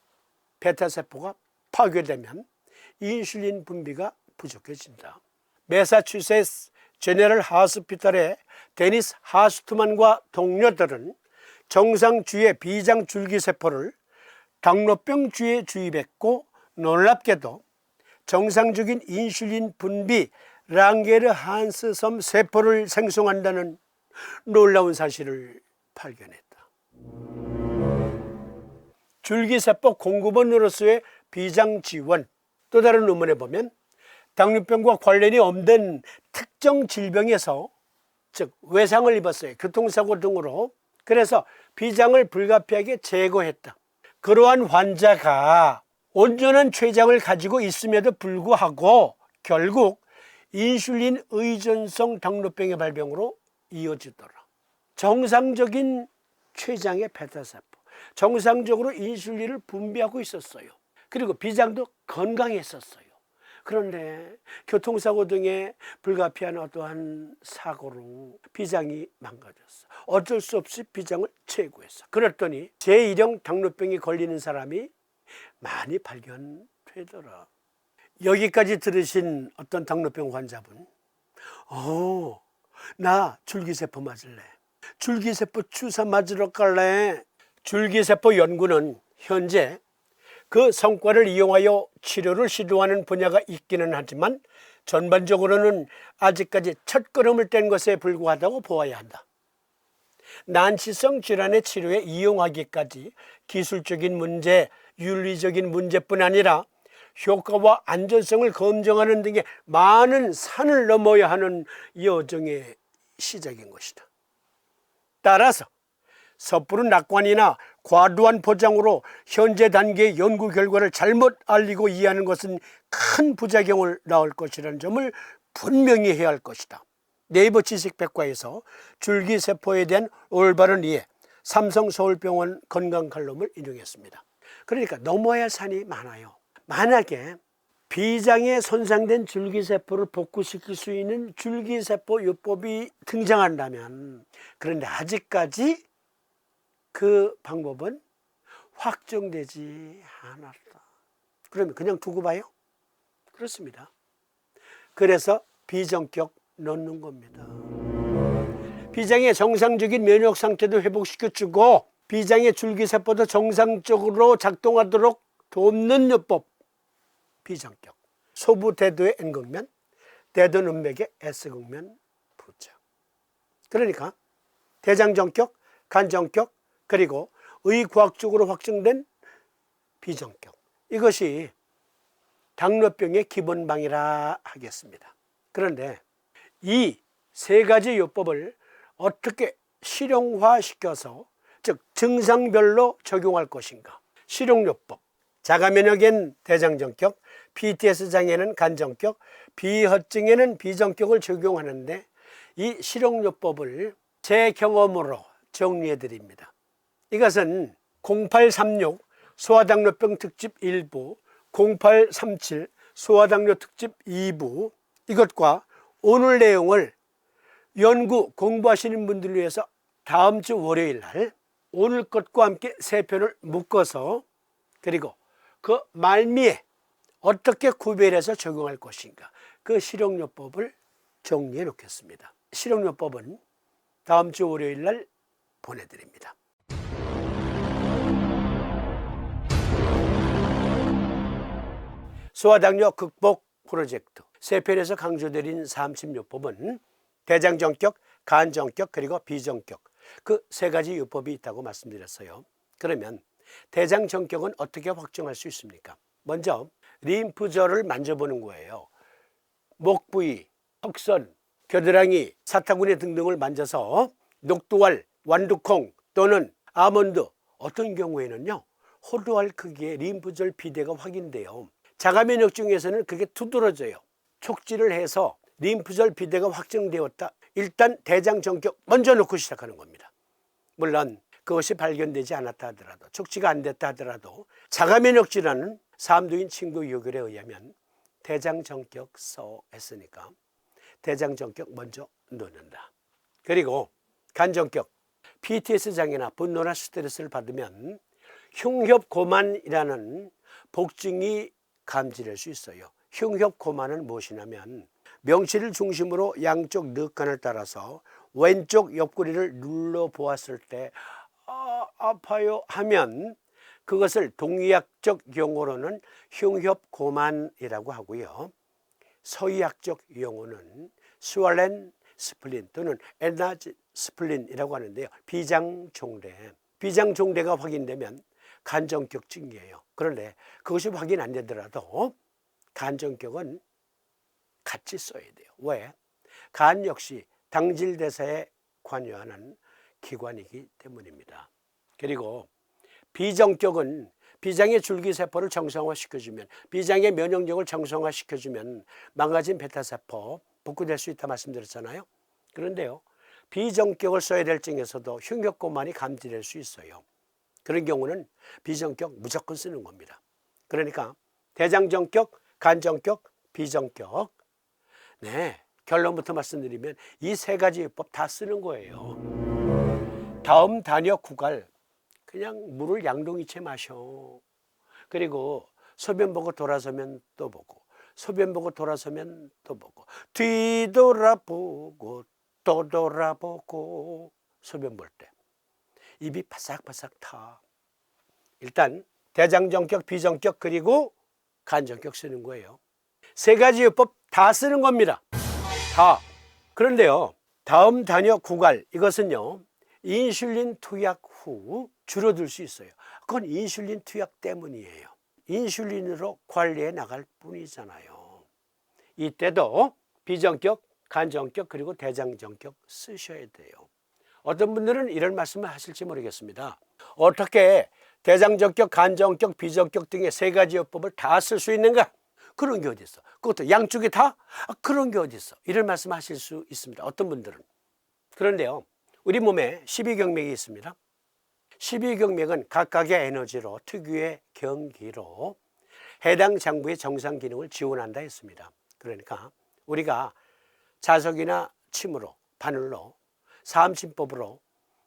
베타세포가 파괴되면 인슐린 분비가 부족해진다. 매사추세츠 제네럴 하스피탈의 데니스 하스트만과 동료들은 정상 쥐의 비장 줄기세포를 당뇨병 쥐에 주입했고 놀랍게도 정상적인 인슐린 분비 랑게르한스섬 세포를 생성한다는 놀라운 사실을 발견했다. 줄기세포 공급원으로서의 비장 지원. 또 다른 논문에 보면 당뇨병과 관련이 없는 특정 질병에서, 즉 외상을 입었어요. 교통사고 등으로. 그래서 비장을 불가피하게 제거했다. 그러한 환자가 온전한 췌장을 가지고 있음에도 불구하고 결국 인슐린 의존성 당뇨병의 발병으로 이어지더라. 정상적인 췌장의 베타세포, 정상적으로 인슐린을 분비하고 있었어요. 그리고 비장도 건강했었어요. 그런데 교통사고 등의 불가피한 어떠한 사고로 비장이 망가졌어. 어쩔 수 없이 비장을 제거했어. 그랬더니 제1형 당뇨병이 걸리는 사람이 많이 발견되더라. 여기까지 들으신 어떤 당뇨병 환자분, 나 줄기세포 맞을래. 줄기세포 주사 맞으러 갈래. 줄기세포 연구는 현재 그 성과를 이용하여 치료를 시도하는 분야가 있기는 하지만 전반적으로는 아직까지 첫걸음을 뗀 것에 불과하다고 보아야 한다. 난치성 질환의 치료에 이용하기까지 기술적인 문제, 윤리적인 문제뿐 아니라 효과와 안전성을 검증하는 등의 많은 산을 넘어야 하는 여정의 시작인 것이다. 따라서 섣부른 낙관이나 과도한 포장으로 현재 단계의 연구 결과를 잘못 알리고 이해하는 것은 큰 부작용을 낳을 것이라는 점을 분명히 해야 할 것이다. 네이버 지식백과에서 줄기세포에 대한 올바른 이해, 삼성서울병원 건강칼럼을 인용했습니다. 그러니까 넘어야 할 산이 많아요. 만약에 비장에 손상된 줄기세포를 복구시킬 수 있는 줄기세포요법이 등장한다면, 그런데 아직까지 그 방법은 확정되지 않았다. 그러면 그냥 두고 봐요? 그렇습니다. 그래서 비정격 넣는 겁니다. 비장의 정상적인 면역 상태도 회복시켜주고 비장의 줄기세포도 정상적으로 작동하도록 돕는 요법, 비정격. 소부대도의 N극면, 대둔은맥의 S극면 부착. 그러니까 대장정격, 간정격, 그리고 의과학적으로 확정된 비정격, 이것이 당뇨병의 기본방이라 하겠습니다. 그런데 이 세 가지 요법을 어떻게 실용화시켜서, 즉 증상별로 적용할 것인가. 실용요법, 자가면역엔 대장정격, PTS 장애는 간정격, 비허증에는 비정격을 적용하는데, 이 실용요법을 제 경험으로 정리해 드립니다. 이것은 0836 소아당뇨병 특집 1부, 0837 소아당뇨 특집 2부, 이것과 오늘 내용을 연구 공부하시는 분들을 위해서 다음 주 월요일 날 오늘 것과 함께 세 편을 묶어서, 그리고 그 말미에 어떻게 구별해서 적용할 것인가, 그 실용요법을 정리해 놓겠습니다. 실용요법은 다음 주 월요일 날 보내드립니다. 소아당뇨 극복 프로젝트 세 편에서 강조드린 30요법은 대장정격, 간정격, 그리고 비정격, 그 세 가지 요법이 있다고 말씀드렸어요. 그러면 대장정격은 어떻게 확정할 수 있습니까? 먼저 림프절을 만져보는 거예요. 목 부위, 턱선, 겨드랑이, 사타구니 등등을 만져서 녹두알, 완두콩 또는 아몬드, 어떤 경우에는요 호두알 크기의 림프절 비대가 확인돼요. 자가면역 중에서는 그게 두드러져요. 촉지를 해서 림프절 비대가 확정되었다. 일단 대장정격 먼저 놓고 시작하는 겁니다. 물론 그것이 발견되지 않았다 하더라도, 촉지가 안 됐다 하더라도 자가면역 질환은 삼두인 친구 요결에 의하면 대장정격 했으니까 대장정격 먼저 놓는다. 그리고 간정격, PTS 장애나 분노나 스트레스를 받으면 흉협고만이라는 복증이 감지될 수 있어요. 흉협고만은 무엇이냐면 명치를 중심으로 양쪽 늑간을 따라서 왼쪽 옆구리를 눌러 보았을 때 아파요 하면 그것을 동의학적 용어로는 흉협고만이라고 하고요. 서의학적 용어는 스왈렌 스플린 또는 엔라지 스플린이라고 하는데요. 비장종대, 비장종대가 확인되면 간정격증이에요. 그런데 그것이 확인 안 되더라도 간정격은 같이 써야 돼요. 왜? 간 역시 당질대사에 관여하는 기관이기 때문입니다. 그리고 비정격은 비장의 줄기세포를 정상화시켜주면, 비장의 면역력을 정상화시켜주면 망가진 베타세포 복구될 수 있다 말씀드렸잖아요. 그런데요, 비정격을 써야 될 중에서도 흉격고만이 감지될 수 있어요. 그런 경우는 비정격 무조건 쓰는 겁니다. 그러니까 대장정격, 간정격, 비정격, 네, 결론부터 말씀드리면 이 세 가지 요법 다 쓰는 거예요. 다음 단역 구갈, 그냥 물을 양동이채 마셔. 그리고 소변 보고 돌아서면 또 보고, 소변 보고 돌아서면 또 보고, 뒤돌아보고 또 돌아보고. 소변 볼 때 입이 바삭바삭 타. 일단 대장정격, 비정격, 그리고 간정격 쓰는 거예요. 세 가지 요법 다 쓰는 겁니다. 다. 그런데요, 다음 단역 구갈, 이것은요, 인슐린 투약 후 줄어들 수 있어요. 그건 인슐린 투약 때문이에요. 인슐린으로 관리해 나갈 뿐이잖아요. 이때도 비정격, 간정격, 그리고 대장정격 쓰셔야 돼요. 어떤 분들은 이런 말씀을 하실지 모르겠습니다. 어떻게 대장정격, 간정격, 비정격 등의 세 가지 요법을 다 쓸 수 있는가? 그런 게 어디 있어? 그것도 양쪽에 다? 그런 게 어디 있어? 이런 말씀 하실 수 있습니다. 어떤 분들은. 그런데요, 우리 몸에 12경맥이 있습니다. 12경맥은 각각의 에너지로 특유의 경기로 해당 장부의 정상 기능을 지원한다 했습니다. 그러니까 우리가 자석이나 침으로, 바늘로, 사암침법으로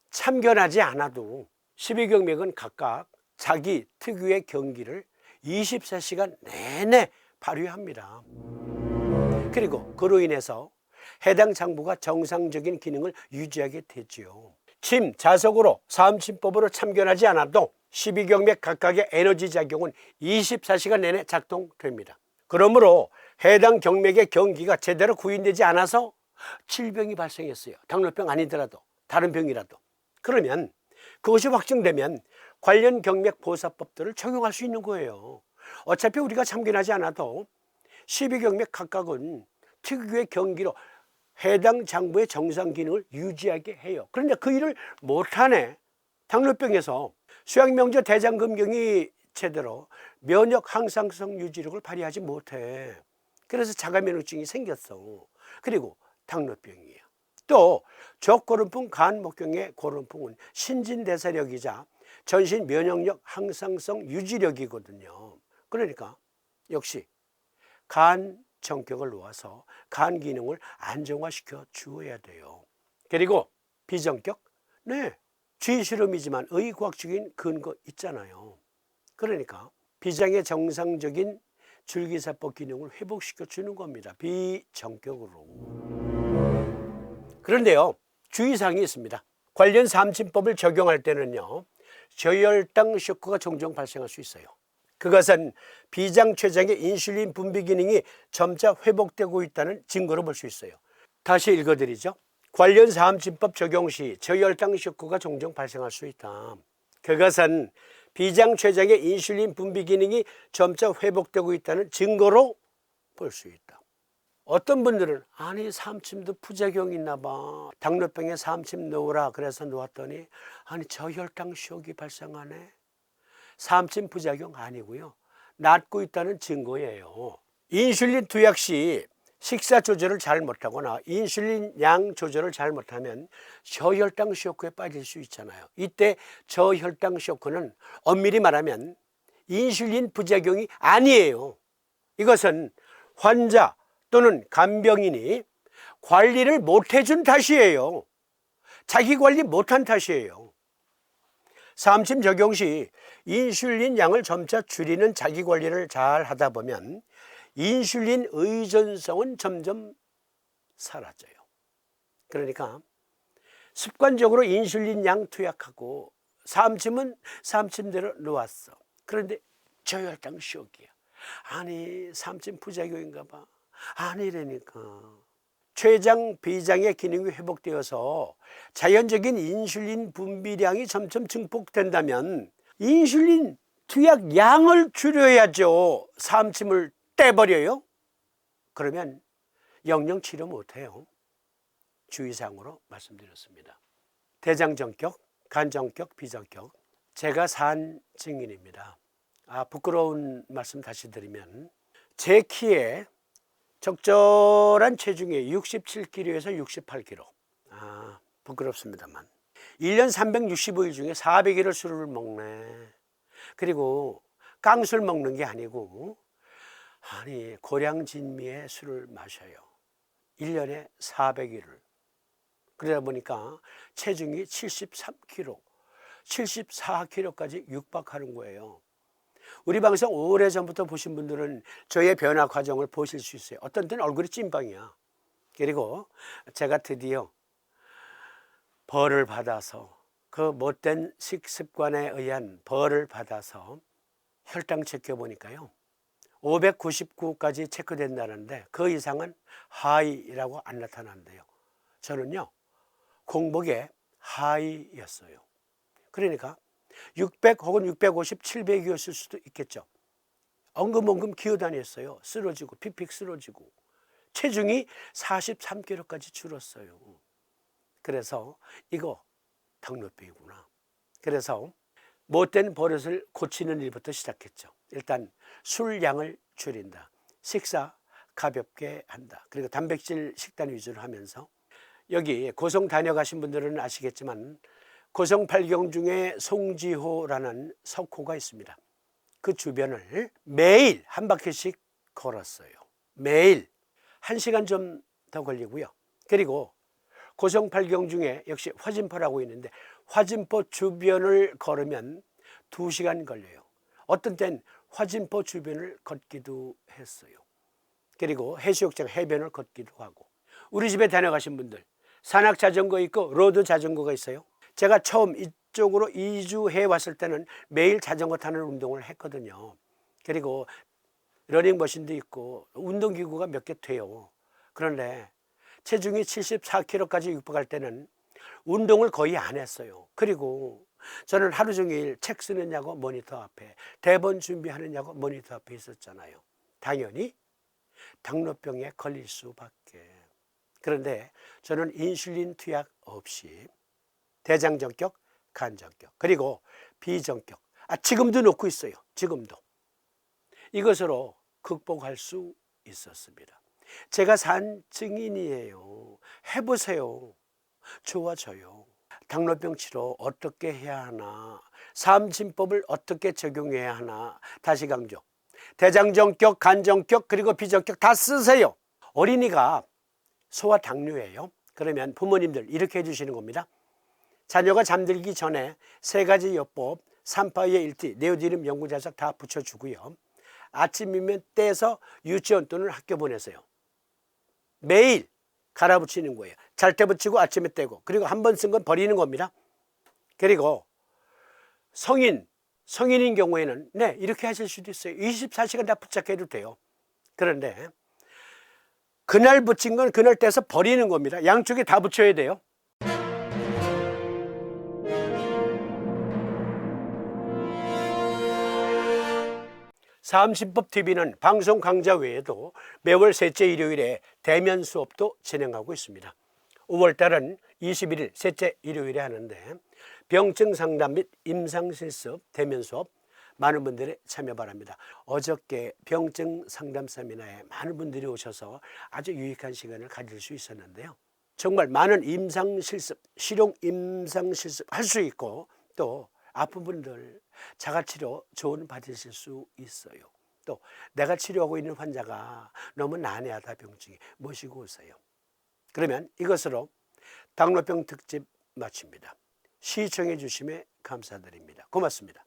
참견하지 않아도 12경맥은 각각 자기 특유의 경기를 24시간 내내 발휘합니다. 그리고 그로 인해서 해당 장부가 정상적인 기능을 유지하게 되지요. 침, 자석으로, 사암침법으로 참견하지 않아도 12경맥 각각의 에너지 작용은 24시간 내내 작동됩니다. 그러므로 해당 경맥의 경기가 제대로 구인되지 않아서 질병이 발생했어요. 당뇨병 아니더라도 다른 병이라도. 그러면 그것이 확정되면 관련 경맥 보사법들을 적용할 수 있는 거예요. 어차피 우리가 참견하지 않아도 12경맥 각각은 특유의 경기로 해당 장부의 정상 기능을 유지하게 해요. 그런데 그 일을 못하네. 당뇨병에서 수양명저 대장금경이 제대로 면역 항상성 유지력을 발휘하지 못해. 그래서 자가면역증이 생겼어. 그리고 당뇨병이에요. 또 적고름풍, 간목경의 고름풍은 신진대사력이자 전신 면역력 항상성 유지력이거든요. 그러니까 역시 간 정격을 놓아서 간 기능을 안정화시켜 주어야 돼요. 그리고 비정격? 네, 쥐실험이지만 의과학적인 근거 있잖아요. 그러니까 비장의 정상적인 줄기세포 기능을 회복시켜 주는 겁니다. 비정격으로. 그런데요, 주의사항이 있습니다. 관련 사암침법을 적용할 때는요, 저혈당 쇼크가 종종 발생할 수 있어요. 그것은 비장 췌장의 인슐린 분비 기능이 점차 회복되고 있다는 증거로 볼 수 있어요. 다시 읽어드리죠. 관련 사암침법 적용 시 저혈당 쇼크가 종종 발생할 수 있다. 그것은 비장 췌장의 인슐린 분비 기능이 점차 회복되고 있다는 증거로 볼 수 있다. 어떤 분들은 아니 사암침도 부작용이 있나 봐. 당뇨병에 사암침 놓으라 그래서 놓았더니 아니 저혈당 쇼크가 발생하네. 사암침 부작용 아니고요. 낫고 있다는 증거예요. 인슐린 투약 시 식사 조절을 잘 못하거나 인슐린 양 조절을 잘 못하면 저혈당 쇼크에 빠질 수 있잖아요. 이때 저혈당 쇼크는 엄밀히 말하면 인슐린 부작용이 아니에요. 이것은 환자 또는 간병인이 관리를 못해준 탓이에요. 자기 관리 못한 탓이에요. 사암침 적용 시 인슐린 양을 점차 줄이는 자기 관리를 잘 하다 보면 인슐린 의존성은 점점 사라져요. 그러니까 습관적으로 인슐린 양 투약하고 사암침은 사암침대로 놓았어. 그런데 저혈당 쇼크야. 아니 사암침 부작용인가 봐. 아니라니까. 췌장, 비장의 기능이 회복되어서 자연적인 인슐린 분비량이 점점 증폭된다면 인슐린 투약 양을 줄여야죠. 사암침을 떼버려요? 그러면 영영 치료 못해요. 주의사항으로 말씀드렸습니다. 대장정격, 간정격, 비정격. 제가 산 증인입니다. 부끄러운 말씀 다시 드리면 제 키에 적절한 체중에 67kg에서 68kg. 부끄럽습니다만 1년 365일 중에 400일을 술을 먹네. 그리고 깡술 먹는 게 아니고 고량진미의 술을 마셔요. 1년에 400일을. 그러다 보니까 체중이 73kg, 74kg까지 육박하는 거예요. 우리 방송 오래전부터 보신 분들은 저의 변화 과정을 보실 수 있어요. 어떤 때는 얼굴이 찐빵이야. 그리고 제가 드디어 벌을 받아서 그 못된 식습관에 의한 벌을 받아서 혈당 체크해 보니까요, 599까지 체크된다는데 그 이상은 하이라고 안 나타난대요. 저는요, 공복에 하이였어요. 그러니까 600 혹은 650, 700이었을 수도 있겠죠. 엉금엉금 기어다녔어요. 쓰러지고 픽픽 쓰러지고 체중이 43kg까지 줄었어요. 그래서 이거 당뇨병이구나. 그래서 못된 버릇을 고치는 일부터 시작했죠. 일단 술 양을 줄인다. 식사 가볍게 한다. 그리고 단백질 식단 위주로 하면서, 여기 고성 다녀가신 분들은 아시겠지만 고성 팔경 중에 송지호라는 석호가 있습니다. 그 주변을 매일 한 바퀴씩 걸었어요. 매일 1시간 좀 더 걸리고요. 그리고 고성 팔경 중에 역시 화진포라고 있는데 화진포 주변을 걸으면 2시간 걸려요. 어떤 땐 화진포 주변을 걷기도 했어요. 그리고 해수욕장 해변을 걷기도 하고. 우리 집에 다녀가신 분들, 산악 자전거 있고 로드 자전거가 있어요. 제가 처음 이쪽으로 이주해 왔을 때는 매일 자전거 타는 운동을 했거든요. 그리고 러닝머신도 있고 운동기구가 몇 개 돼요. 그런데 체중이 74kg까지 육박할 때는 운동을 거의 안 했어요. 그리고 저는 하루 종일 책 쓰느냐고 모니터 앞에, 대본 준비하느냐고 모니터 앞에 있었잖아요. 당연히 당뇨병에 걸릴 수밖에. 그런데 저는 인슐린 투약 없이 대장전격, 간전격, 그리고 비전격, 지금도 놓고 있어요. 지금도. 이것으로 극복할 수 있었습니다. 제가 산 증인이에요. 해보세요. 좋아져요. 당뇨병 치료 어떻게 해야 하나, 삼진법을 어떻게 적용해야 하나, 다시 강조. 대장전격, 간전격, 그리고 비전격 다 쓰세요. 어린이가 소아 당뇨예요. 그러면 부모님들 이렇게 해주시는 겁니다. 자녀가 잠들기 전에 3가지 요법, 3파의 1티, 네오디듐 연구자석 다 붙여주고요. 아침이면 떼서 유치원 또는 학교 보내세요. 매일 갈아붙이는 거예요. 잘 때 붙이고 아침에 떼고, 그리고 한 번 쓴 건 버리는 겁니다. 그리고 성인인 경우에는 이렇게 하실 수도 있어요. 24시간 다 붙잡혀도 돼요. 그런데 그날 붙인 건 그날 떼서 버리는 겁니다. 양쪽에 다 붙여야 돼요. 삼진법 TV는 방송 강좌 외에도 매월 셋째 일요일에 대면 수업도 진행하고 있습니다. 5월달은 21일 셋째 일요일에 하는데 병증 상담 및 임상실습 대면 수업 많은 분들의 참여 바랍니다. 어저께 병증 상담 세미나에 많은 분들이 오셔서 아주 유익한 시간을 가질 수 있었는데요. 정말 많은 임상실습, 실용 임상실습 할 수 있고, 또 아픈 분들 자가치료 좋은 받으실 수 있어요. 또 내가 치료하고 있는 환자가 너무 난해하다, 병증이, 모시고 오세요. 그러면 이것으로 당뇨병 특집 마칩니다. 시청해 주심에 감사드립니다. 고맙습니다.